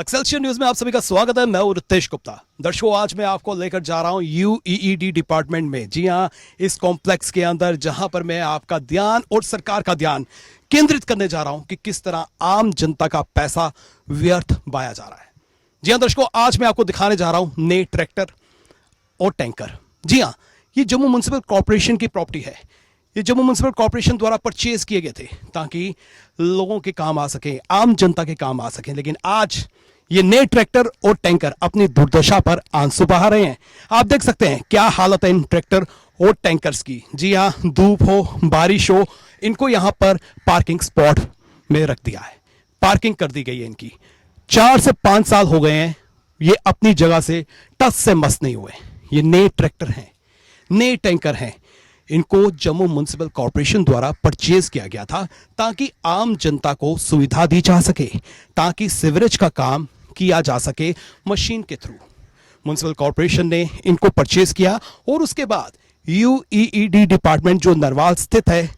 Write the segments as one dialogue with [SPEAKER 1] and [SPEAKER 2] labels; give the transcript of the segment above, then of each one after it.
[SPEAKER 1] Excelsior news में आप सभी का स्वागत है। मैं हूं रितेश गुप्ता। दर्शकों, आज मैं आपको लेकर जा रहा हूं यूईईडी डिपार्टमेंट में। जी हां, इस कॉम्प्लेक्स के अंदर जहां पर मैं आपका ध्यान और सरकार का ध्यान केंद्रित करने जा रहा हूं कि किस तरह आम जनता का पैसा व्यर्थ बाया जा रहा है। जी हां दर्शकों, आज मैं आपको दिखाने जा रहा हूं नए ट्रैक्टर और टैंकर। जी हां, ये जम्मू म्युनिसिपल कॉर्पोरेशन की प्रॉपर्टी है। ये जम्मू म्युनिसिपल कॉर्पोरेशन द्वारा परचेज किए गए थे ताकि लोगों के काम आ सके, आम जनता के काम आ सके। लेकिन आज ये नए ट्रैक्टर और टैंकर अपनी दुर्दशा पर आंसू बहा रहे हैं। आप देख सकते हैं क्या हालत है इन ट्रैक्टर और टैंकर्स की। जी हाँ, धूप हो, बारिश हो, इनको यहाँ पर पार्किंग स्पॉट में रख दिया है, पार्किंग कर दी गई है इनकी। 4 से 5 साल हो गए हैं, ये अपनी जगह से टस से मस नहीं हुए। ये नए ट्रैक्टर हैं, नए टैंकर हैं। इनको जम्मू म्युनिसिपल कॉर्पोरेशन द्वारा परचेज किया गया था ताकि आम जनता को सुविधा दी जा सके, ताकि सीवरेज का काम किया जा सके मशीन के थ्रू। म्युनिसिपल कॉर्पोरेशन ने इनको परचेज किया और उसके बाद यूईईडी डिपार्टमेंट जो नरवाल स्थित है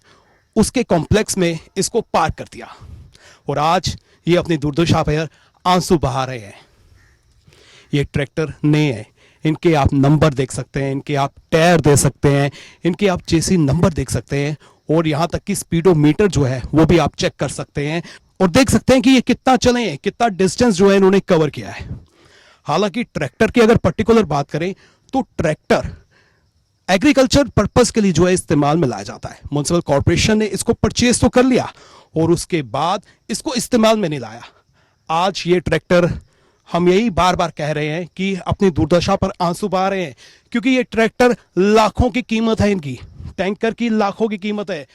[SPEAKER 1] उसके कॉम्प्लेक्स में इसको पार्क कर दिया और आज ये अपनी दुर्दशा पर आंसू बहा रहे हैं। ये ट्रैक्टर नए हैं, इनके आप नंबर देख सकते हैं, इनके आप टायर दे सकते हैं, इनके आप चेसी नंबर देख सकते हैं और यहां तक कि स्पीडोमीटर जो है वो भी आप चेक कर सकते हैं और देख सकते हैं कि ये कितना चले हैं, कितना डिस्टेंस जो है इन्होंने कवर किया है। हालांकि ट्रैक्टर की अगर पर्टिकुलर बात करें तो ट्रैक्टर एग्रीकल्चर पर्पस के लिए जो है इस्तेमाल में लाया जाता है। म्युनिसिपल कॉर्पोरेशन ने इसको परचेज तो कर लिया और उसके बाद इसको इस्तेमाल में नहीं लाया। आज ये ट्रैक्टर, हम यही बार बार कह रहे हैं कि अपनी दुर्दशा पर आंसू बहा रहे हैं, क्योंकि ये ट्रैक्टर लाखों की कीमत है इनकी। टैंकर की लाखों की कीमत है।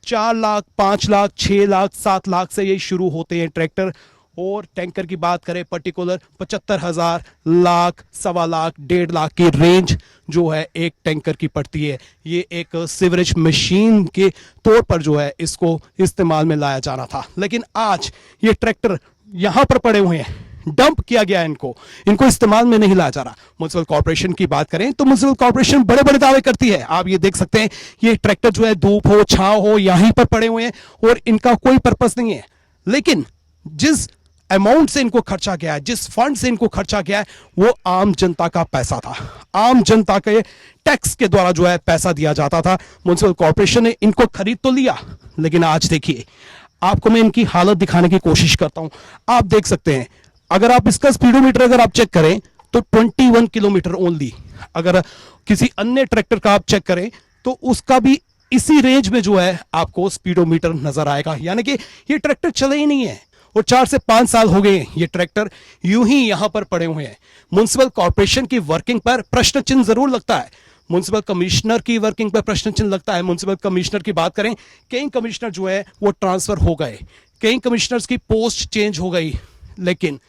[SPEAKER 1] 4 लाख, 5 लाख, 6 लाख, 7 लाख से ये शुरू होते हैं ट्रैक्टर। और टैंकर की बात करें पर्टिकुलर 75,000, लाख, 1.25 लाख, 1.5 लाख की रेंज जो है एक टैंकर की पड़ती है। ये एक सीवरेज मशीन के तौर पर जो है इसको इस्तेमाल में लाया जाना था। लेकिन आज ये ट्रैक्टर यहां पर पड़े हुए हैं, डंप किया गया है इनको इस्तेमाल में नहीं लाया जा रहा। म्युनिसिपल कॉर्पोरेशन की बात करें तो म्युनिसिपल कॉर्पोरेशन बड़े बड़े दावे करती है। आप ये देख सकते हैं, ये ट्रैक्टर जो है धूप हो, छांव हो, यहीं पर पड़े हुए हैं और इनका कोई पर्पस नहीं है। लेकिन जिस अमाउंट से इनको खर्चा किया है, जिस फंड से इनको खर्चा किया है, वो आम जनता का पैसा था। आम जनता के टैक्स के द्वारा जो है पैसा दिया जाता था। म्युनिसिपल कॉर्पोरेशन ने इनको खरीद तो लिया, लेकिन आज देखिए, आपको मैं इनकी हालत दिखाने की कोशिश करता हूं। आप देख सकते हैं, अगर आप इसका स्पीडोमीटर अगर आप चेक करें तो 21 किलोमीटर ओनली। अगर किसी अन्य ट्रैक्टर का आप चेक करें तो उसका भी इसी रेंज में जो है आपको स्पीडोमीटर नजर आएगा। यानी कि ये ट्रैक्टर चले ही नहीं है और 4 से 5 साल हो गए ये ट्रैक्टर यूं ही यहां पर पड़े हुए हैं। म्युनिसिपल कॉर्पोरेशन की वर्किंग पर प्रश्न चिन्ह जरूर लगता है। म्युनिसिपल कमिश्नर की वर्किंग पर प्रश्न चिन्ह लगता है। म्युनिसिपल कमिश्नर की बात करें, कई कमिश्नर जो है वो ट्रांसफर हो गए, कई कमिश्नर्स की पोस्ट चेंज हो गई, लेकिन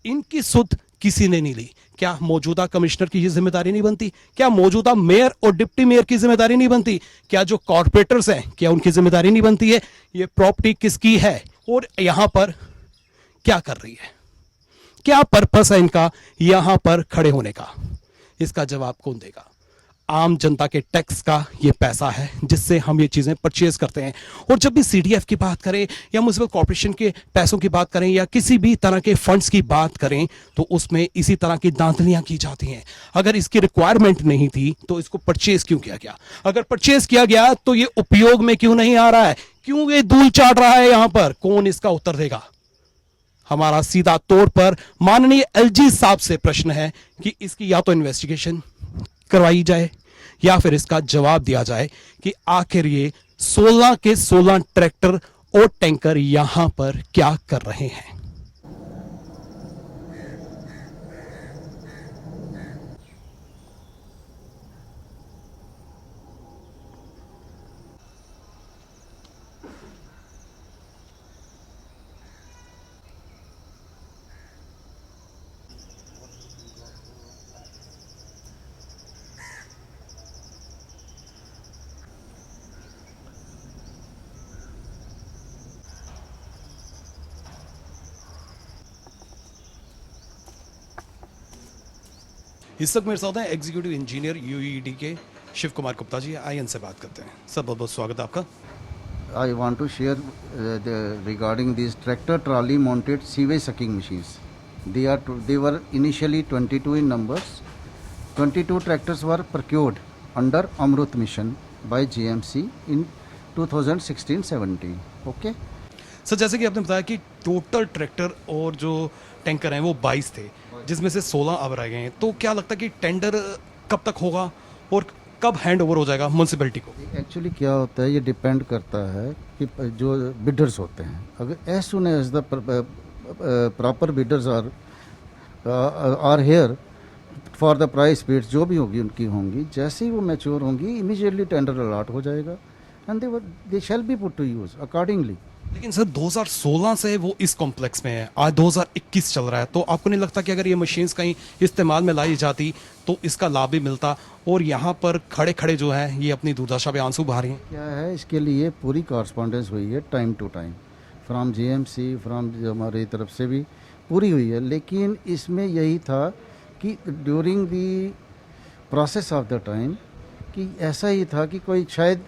[SPEAKER 1] इनकी सुध किसी ने नहीं ली। क्या मौजूदा कमिश्नर की ये जिम्मेदारी नहीं बनती? क्या मौजूदा मेयर और डिप्टी मेयर की जिम्मेदारी नहीं बनती? क्या जो कॉर्पोरेटर्स हैं, क्या उनकी जिम्मेदारी नहीं बनती है? ये प्रॉपर्टी किसकी है और यहां पर क्या कर रही है? क्या पर्पस है इनका यहां पर खड़े होने का? इसका जवाब कौन देगा? आम जनता के टैक्स का ये पैसा है जिससे हम ये चीजें परचेज करते हैं। और जब भी सीडीएफ की बात करें या म्युनिसिपल कॉर्पोरेशन के पैसों की बात करें या किसी भी तरह के फंड्स की बात करें तो उसमें इसी तरह की दांतलियां की जाती हैं। अगर इसकी रिक्वायरमेंट नहीं थी तो इसको परचेज क्यों किया गया? अगर परचेज किया गया तो ये उपयोग में क्यों नहीं आ रहा है? क्यों ये धूल चाट रहा है यहां पर? कौन इसका उत्तर देगा? हमारा सीधा तौर पर माननीय एलजी साहब से प्रश्न है कि इसकी या तो इन्वेस्टिगेशन करवाई जाए या फिर इसका जवाब दिया जाए कि आखिर ये 16 के 16 ट्रैक्टर और टैंकर यहां पर क्या कर रहे हैं। इस वक्त मेरे साथ हैं एग्जीक्यूटिव इंजीनियर यूईईडी के शिव कुमार गुप्ता जी। आइए इनसे बात करते हैं। सर, बहुत बहुत स्वागत है आपका।
[SPEAKER 2] I want to share regarding these tractor trolley mounted sewage sucking machines. They were initially 22 in numbers. 22 tractors were procured under Amrut mission by GMC in 2016-17. Okay.
[SPEAKER 1] Sir जैसे कि आपने बताया कि टोटल ट्रैक्टर और जो टैंकर हैं वो 22 थे, जिसमें से 16 अब रह गए हैं, तो क्या लगता है कि टेंडर कब तक होगा और कब हैंड ओवर हो जाएगा म्यूनसिपैलिटी को?
[SPEAKER 2] एक्चुअली क्या होता है, ये डिपेंड करता है कि जो बिडर्स होते हैं, अगर as soon as the proper bidders are here for the price bids जो भी होगी उनकी होंगी, जैसे ही वो मैच्योर होंगी इमीडिएटली टेंडर अलॉट हो जाएगा and they shall be put to use accordingly.
[SPEAKER 1] लेकिन सर 2016 से वो इस कॉम्प्लेक्स में है, आज 2021 चल रहा है, तो आपको नहीं लगता कि अगर ये मशीन्स कहीं इस्तेमाल में लाई जाती तो इसका लाभ भी मिलता, और यहाँ पर खड़े खड़े जो है ये अपनी दुर्दशा पे आंसू बहा रही हैं?
[SPEAKER 2] क्या है, इसके लिए पूरी कॉरस्पॉन्डेंस हुई है time to time from GMC, from हमारी तरफ से भी पूरी हुई है, लेकिन इसमें यही था कि during the process of the time कि ऐसा ही था कि कोई शायद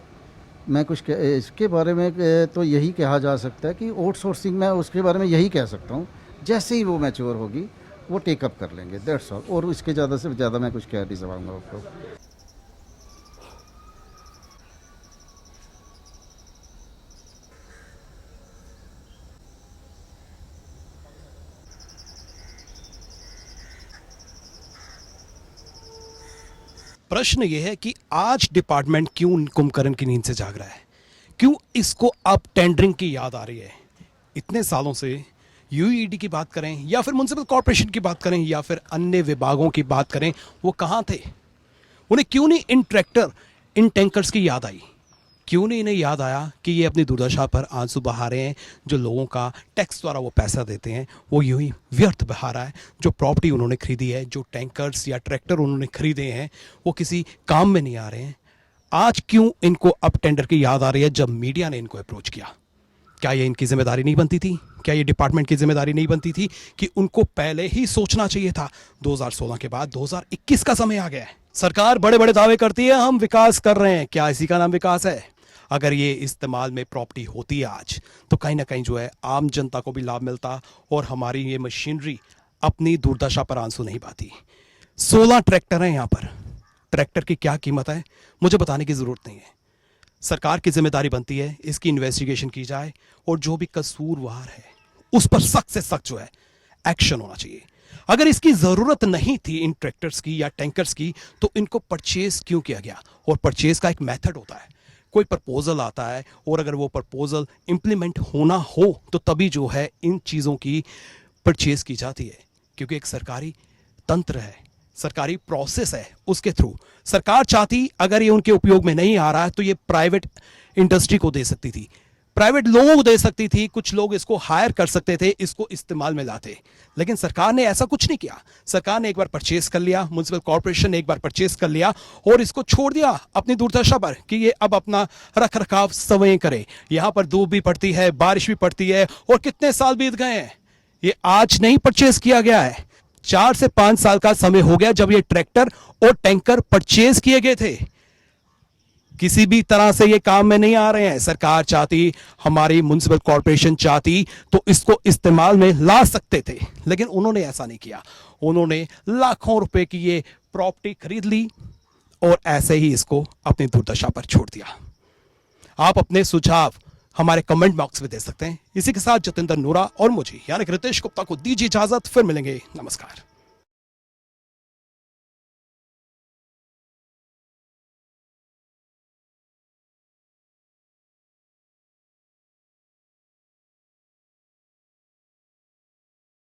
[SPEAKER 2] मैं कुछ इसके बारे में तो यही कहा जा सकता है कि आउटसोर्सिंग में उसके बारे में यही कह सकता हूँ, जैसे ही वो मैच्योर होगी वो टेकअप कर लेंगे, दैट्स ऑल, और इसके ज़्यादा से ज़्यादा मैं कुछ कह नहीं सकूँगा आपको।
[SPEAKER 1] प्रश्न ये है कि आज डिपार्टमेंट क्यों कुंभकर्ण की नींद से जाग रहा है, क्यों इसको अब टेंडरिंग की याद आ रही है? इतने सालों से यूईडी की बात करें या फिर म्युनिसिपल कॉर्पोरेशन की बात करें या फिर अन्य विभागों की बात करें, वो कहाँ थे? उन्हें क्यों नहीं इन ट्रैक्टर, इन टैंकर्स की याद आई? क्यों नहीं इन्हें याद आया कि ये अपनी दुर्दशा पर आंसू बहा रहे हैं? जो लोगों का टैक्स द्वारा वो पैसा देते हैं वो यूं ही व्यर्थ बहा रहा है। जो प्रॉपर्टी उन्होंने खरीदी है, जो टैंकर्स या ट्रैक्टर उन्होंने खरीदे हैं, वो किसी काम में नहीं आ रहे हैं। आज क्यों इनको अब टेंडर की याद आ रही है जब मीडिया ने इनको अप्रोच किया? क्या ये इनकी जिम्मेदारी नहीं बनती थी? क्या ये डिपार्टमेंट की जिम्मेदारी नहीं बनती थी कि उनको पहले ही सोचना चाहिए था? 2016 के बाद 2021 का समय आ गया है। सरकार बड़े बड़े दावे करती है हम विकास कर रहे हैं, क्या इसी का नाम विकास है? अगर ये इस्तेमाल में प्रॉपर्टी होती है आज, तो कहीं ना कहीं जो है आम जनता को भी लाभ मिलता और हमारी ये मशीनरी अपनी दुर्दशा पर आंसू नहीं पाती। 16 ट्रैक्टर हैं यहाँ पर। ट्रैक्टर की क्या कीमत है मुझे बताने की जरूरत नहीं है। सरकार की जिम्मेदारी बनती है इसकी इन्वेस्टिगेशन की जाए और जो भी कसूरवार है उस पर सख्त से सख्त जो है एक्शन होना चाहिए। अगर इसकी जरूरत नहीं थी इन ट्रैक्टर्स की या टैंकर्स की, तो इनको परचेज क्यों किया गया? और परचेज का एक मेथड होता है, कोई प्रपोजल आता है और अगर वो प्रपोजल इंप्लीमेंट होना हो तो तभी जो है इन चीज़ों की परचेज की जाती है, क्योंकि एक सरकारी तंत्र है, सरकारी प्रोसेस है, उसके थ्रू सरकार चाहती अगर ये उनके उपयोग में नहीं आ रहा है तो ये प्राइवेट इंडस्ट्री को दे सकती थी, प्राइवेट लोगों को दे सकती थी, कुछ लोग इसको हायर कर सकते थे, इसको इस्तेमाल में लाते। लेकिन सरकार ने ऐसा कुछ नहीं किया। सरकार ने एक बार परचेस कर लिया, म्युनिसिपल कॉर्पोरेशन ने एक बार परचेस कर लिया और इसको छोड़ दिया अपनी दुर्दशा पर कि ये अब अपना रख रखाव स्वयं करे। यहां पर धूप भी पड़ती है, बारिश भी पड़ती है और कितने साल बीत गए हैं। ये आज नहीं परचेस किया गया है, 4 से 5 साल का समय हो गया जब ये ट्रैक्टर और टैंकर परचेज किए गए थे। किसी भी तरह से ये काम में नहीं आ रहे हैं। सरकार चाहती, हमारी म्युनिसिपल कॉर्पोरेशन चाहती तो इसको इस्तेमाल में ला सकते थे, लेकिन उन्होंने ऐसा नहीं किया। उन्होंने लाखों रुपए की ये प्रॉपर्टी खरीद ली और ऐसे ही इसको अपनी दुर्दशा पर छोड़ दिया। आप अपने सुझाव हमारे कमेंट बॉक्स में दे सकते हैं। इसी के साथ जतिंदर नूरा और मुझे यानी रितेश गुप्ता को दीजिए इजाजत, फिर मिलेंगे। नमस्कार।